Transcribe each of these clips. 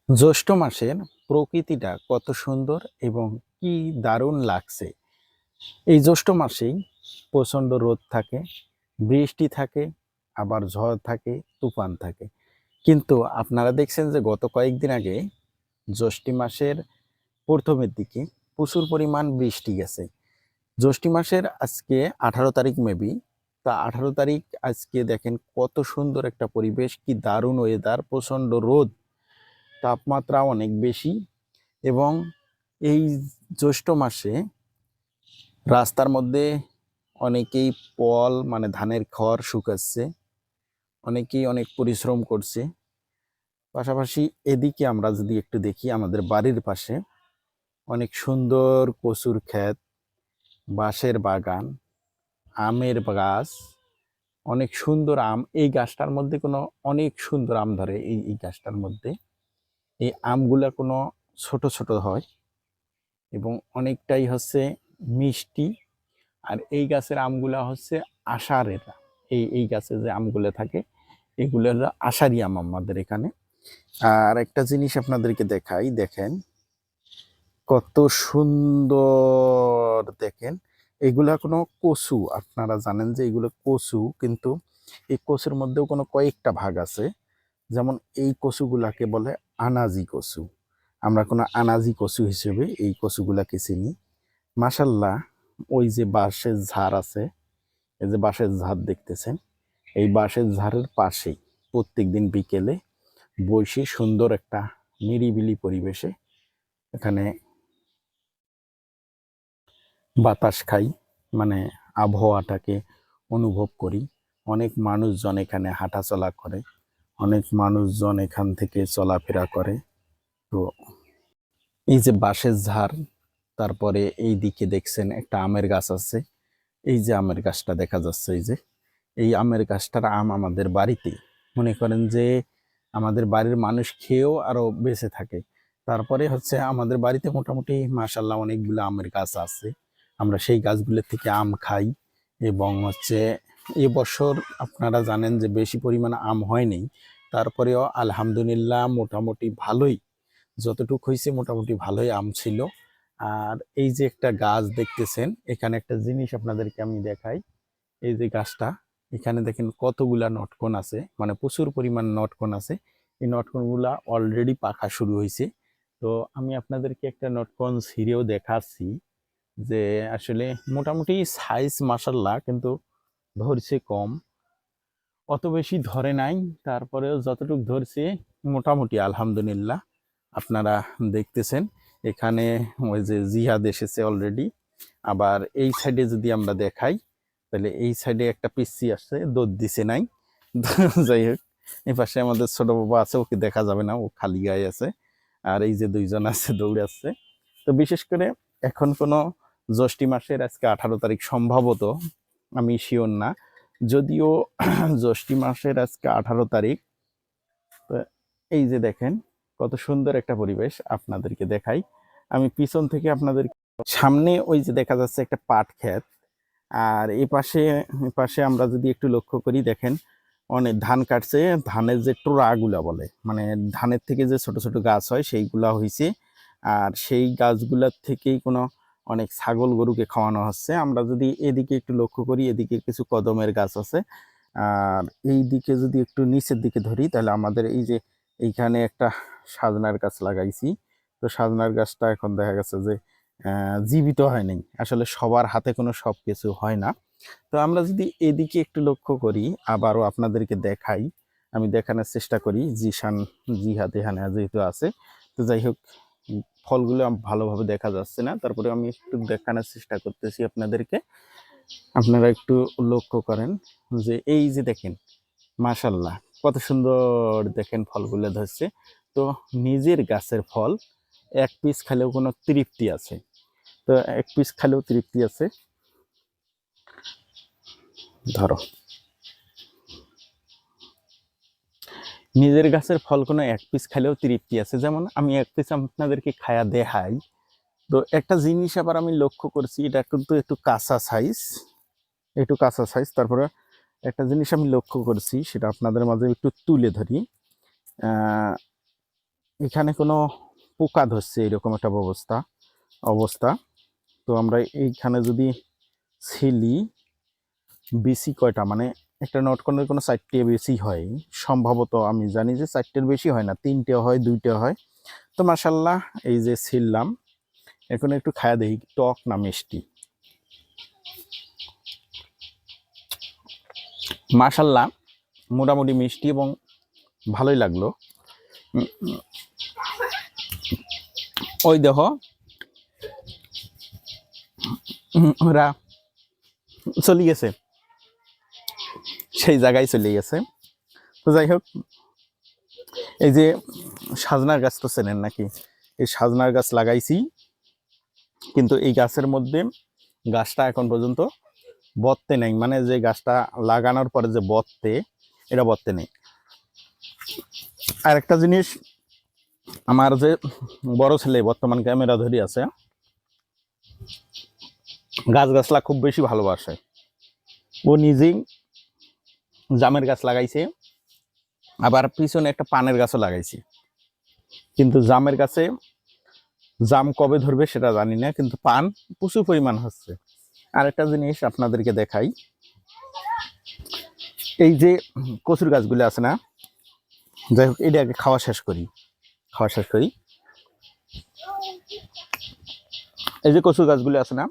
জ্যৈষ্ঠ মাসের প্রকৃতিটা কত সুন্দর এবং কি দারুণ লাগছে। এই জ্যৈষ্ঠ মাসেই প্রচণ্ড রোদ থাকে, বৃষ্টি থাকে, আবার ঝড় থাকে, তুফান থাকে। কিন্তু আপনারা দেখছেন যে গত কয়েকদিন আগে জ্যৈষ্ঠ মাসের প্রথমের দিকে প্রচুর পরিমাণ বৃষ্টি গেছে। জ্যৈষ্ঠ মাসের আজকে 18 তারিখ মেবি। তা 18 তারিখ আজকে দেখেন কত সুন্দর একটা পরিবেশ, কি দারুণ ওয়েদার, প্রচণ্ড রোদ, তাপমাত্রা অনেক বেশি। এবং এই জ্যৈষ্ঠ মাসে রাস্তার মধ্যে অনেকেই মানে ধানের খড় শুকাচ্ছে, অনেকেই অনেক পরিশ্রম করছে। পাশাপাশি এদিকে আমরা যদি একটু দেখি, আমাদের বাড়ির পাশে অনেক সুন্দর কচুর ক্ষেত, বাঁশের বাগান, আমের গাছ, অনেক সুন্দর আম। এই গাছটার মধ্যে কোনো অনেক সুন্দর আম ধরে। এই গাছটার মধ্যে এই আমগুলা কোনো ছোট ছোট হয় এবং অনেকটাই হচ্ছে মিষ্টি। আর এই গাছের আমগুলা হচ্ছে আষাঢ়ের। এই গাছে যে আমগুলো থাকে এগুলো হলো আষাঢ়ি আম আমাদের এখানে। আর একটা জিনিস আপনাদেরকে দেখাই, দেখেন কত সুন্দর। দেখেন এগুলা কোনো কচু, আপনারা জানেন যে এগুলো কচু, কিন্তু এই কচুর মধ্যেও কোনো কয়েকটা ভাগ আছে। যেমন এই কচুগুলাকে বলে আনাজি কচু। আমরা কোনো আনাজি কচু হিসেবে এই কচুগুলাকে চিনি। মাশাল্লাহ, ওই যে বাঁশের ঝাড় আছে, এই যে বাঁশের ঝাড় দেখতেছেন, এই বাঁশের ঝাড়ের পাশেই প্রত্যেকদিন বিকেলে বসে সুন্দর একটা নিরিবিলি পরিবেশে এখানে বাতাস খাই, মানে আবহাওয়াটাকে অনুভব করি। অনেক মানুষজন এখানে হাঁটাচলা করে, অনেক মানুষজন এখান থেকে চলাফেরা করে। তো এই যে বাঁশের ঝাড়, তারপরে এই দিকে দেখছেন একটা আমের গাছ আছে। এই যে আমের গাছটা দেখা যাচ্ছে, এই যে এই আমের গাছটার আম আমাদের বাড়িতে, মনে করেন যে আমাদের বাড়ির মানুষ খেয়েও আরো বেঁচে থাকে। তারপরে হচ্ছে আমাদের বাড়িতে মোটামুটি মাশাল্লাহ অনেকগুলো আমের গাছ আছে। আমরা সেই গাছগুলোর থেকে আম খাই। এবং হচ্ছে এবছর আপনারা জানেন যে বেশি পরিমাণ আম হয়নি, তারপরেও আলহামদুলিল্লাহ মোটামুটি ভালোই, যতটুকু হয়েছে মোটামুটি ভালোই আম ছিল। আর এই যে একটা গাছ দেখতেছেন, এখানে একটা জিনিস আপনাদেরকে আমি দেখাই। এই যে গাছটা, এখানে দেখেন কতগুলা নটকন আছে, মানে প্রচুর পরিমাণ নটকন আছে। এই নটকনগুলা অলরেডি পাকা শুরু হয়েছে। তো আমি আপনাদেরকে একটা নটকন ছিঁড়েও দেখাচ্ছি যে আসলে মোটামুটি সাইজ মাসাল্লাহ, কিন্তু ধরছে কম, অত বেশি ধরে নাই। তারপরেও যতটুকু ধরছে মোটামুটি আলহামদুলিল্লাহ। আপনারা দেখতেছেন এখানে ওই যে জিহাদ এসেছে অলরেডি। আবার এই সাইডে যদি আমরা দেখাই, তাহলে এই সাইডে একটা পিচ্চি আসছে, দৌড় দিছে নাই। যাই হোক, এই পাশে আমাদের ছোট বাবা আছে, ওকে দেখা যাবে না, ও খালি গায়ে আছে। আর এই যে দুইজন আছে দৌড়াচ্ছে। তো বিশেষ করে এখন কোনো জ্যৈষ্ঠ মাসের আজকে 18 তারিখ সম্ভবত, আমি শিওর না, যদিও জ্যৈষ্ঠ মাসের আজকে 18 তারিখ। তো এই যে দেখেন কত সুন্দর একটা পরিবেশ, আপনাদেরকে দেখাই আমি পিছন থেকে। আপনাদের সামনে ওই যে দেখা যাচ্ছে একটা পাট ক্ষেত। আর এই পাশে আমরা যদি একটু লক্ষ্য করি, দেখেন অনেক ধান কাটছে। ধানের যে টোড়াগুলা বলে, মানে ধানের থেকে যে ছোট ছোট গাছ হয় সেইগুলা হয়েছে। আর সেই গাছগুলার থেকেই কোনো অনেক ছাগল গরুকে খাওয়ানো হচ্ছে। আমরা যদি এদিকে একটু লক্ষ্য করি, এদিকে কিছু কদমের গাছ আছে। আর এই দিকে যদি একটু নিচের দিকে ধরি, তাহলে আমাদের এই যে এইখানে একটা সাজনার গাছ লাগাইছি। তো সাজনার গাছটা এখন দেখা গেছে যে জীবিত হয় নাই। আসলে সবার হাতে কোনো সব কিছু হয় না। তো আমরা যদি এদিকে একটু লক্ষ্য করি, আবারও আপনাদেরকে দেখাই, আমি দেখানোর চেষ্টা করি। জিহাদ এখানে যেহেতু আছে। তো যাই হোক, ফলগুলো ভালোভাবে দেখা যাচ্ছে না, তারপরে আমি একটু দেখানোর চেষ্টা করতেছি আপনাদেরকে। আপনারা একটু লক্ষ্য করেন যে এই যে দেখেন মাশাল্লাহ কত সুন্দর, দেখেন ফলগুলো ধরছে। তো নিজের গাছের ফল এক পিস খালেও কোনো তৃপ্তি আছে। তো এক পিস খালেও তৃপ্তি আছে। ধরো, নিজের গাছের ফল কোনো এক পিস খালেও তৃপ্তি আছে। যেমন আমি এক পিস আপনাদেরকে খায়া দেখাই। তো একটা জিনিস আবার আমি লক্ষ্য করছি, এটা কিন্তু একটু কাঁচা সাইজ, একটু কাঁচা সাইজ। তারপরে একটা জিনিস আমি লক্ষ্য করছি, সেটা আপনাদের মাঝে একটু তুলে ধরি। এখানে কোনো পোকা ধরছে এরকম একটা অবস্থা। তো আমরা এইখানে যদি ছিলি বেশি কয়টা, মানে একটা নটকনের কোনো 4টে বেশি হয় সম্ভবত, আমি জানি যে 4টের বেশি হয় না, 3টে হয়, 2টে হয়। তো মাশাল্লাহ এই যে ছিললাম, এখন একটু খায়া দেখি টক না মিষ্টি। মাশাল্লাহ মোটামুটি মিষ্টি এবং ভালোই লাগলো। ওই দেখো ওরা চলে গেছে, সেই জায়গায় চলে গেছে। তো যাই হোক, এই যে সাজনার গাছ তো চেনেন নাকি? এই সাজনার গাছ লাগাইছি, কিন্তু এই গাছের মধ্যে গাছটা এখন পর্যন্ত বর্তে নেই, মানে যে গাছটা লাগানোর পরে যে বর্তে, এটা বর্তে নেই। আর একটা জিনিস, আমার যে বড় ছেলে বর্তমান ক্যামেরা ধরি আছে, গাছলা খুব বেশি ভালোবাসে। ও নিজেই জামের গাছ লাগাইছে, আবার পিছনে একটা পানের গাছও লাগাইছে। কিন্তু জামের গাছে জাম কবে ধরবে সেটা জানি না, কিন্তু পান প্রচুর পরিমাণ হচ্ছে। আর একটা জিনিস আপনাদেরকে দেখাই, এই যে কচুর গাছগুলো আছে না, যাই হোক এটা আগে খাওয়া শেষ করি। এই যে কচুর গাছগুলো আছে না,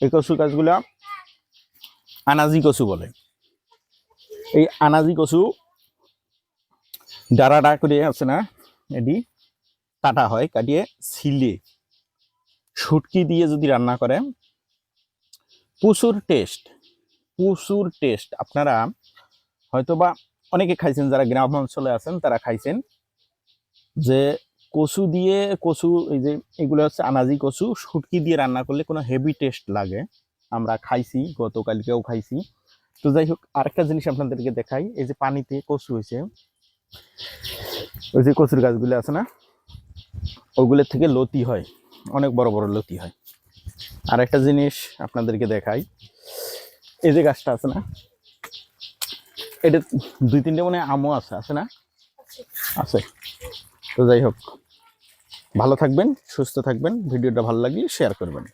এই কচুর গাছগুলা আনাজি কচু বলে। এই আনাজি কচু ডাঁড়া করে আছে না, এটি কাটা হয়, কাটিয়ে ছিলে শুটকি দিয়ে যদি রান্না করে, প্রচুর টেস্ট। আপনারা হয়তোবা অনেকে খাইছেন, যারা গ্রাম অঞ্চলে আছেন তারা খাইছেন, যে কচু এই যে এগুলো হচ্ছে আনাজি কচু, শুটকি দিয়ে রান্না করলে কোনো হেভি টেস্ট লাগে। আমরা খাইছি, গতকালকেও খাইছি। তো যাই হোক, আরেকটা জিনিস আপনাদেরকে দেখাই, এই যে পানিতে কচু হয়েছে, ওই যে কচুর গাছগুলো আছে না, ওগুলোর থেকে লতি হয়, অনেক বড় বড় লতি হয়। আর একটা জিনিস আপনাদেরকে দেখাই, এই যে গাছটা আছে না, এটা 2-3টে মনে আমও আছে না, আছে। তো যাই হোক, ভালো থাকবেন, সুস্থ থাকবেন, ভিডিওটা ভালো লাগলে শেয়ার করবেন।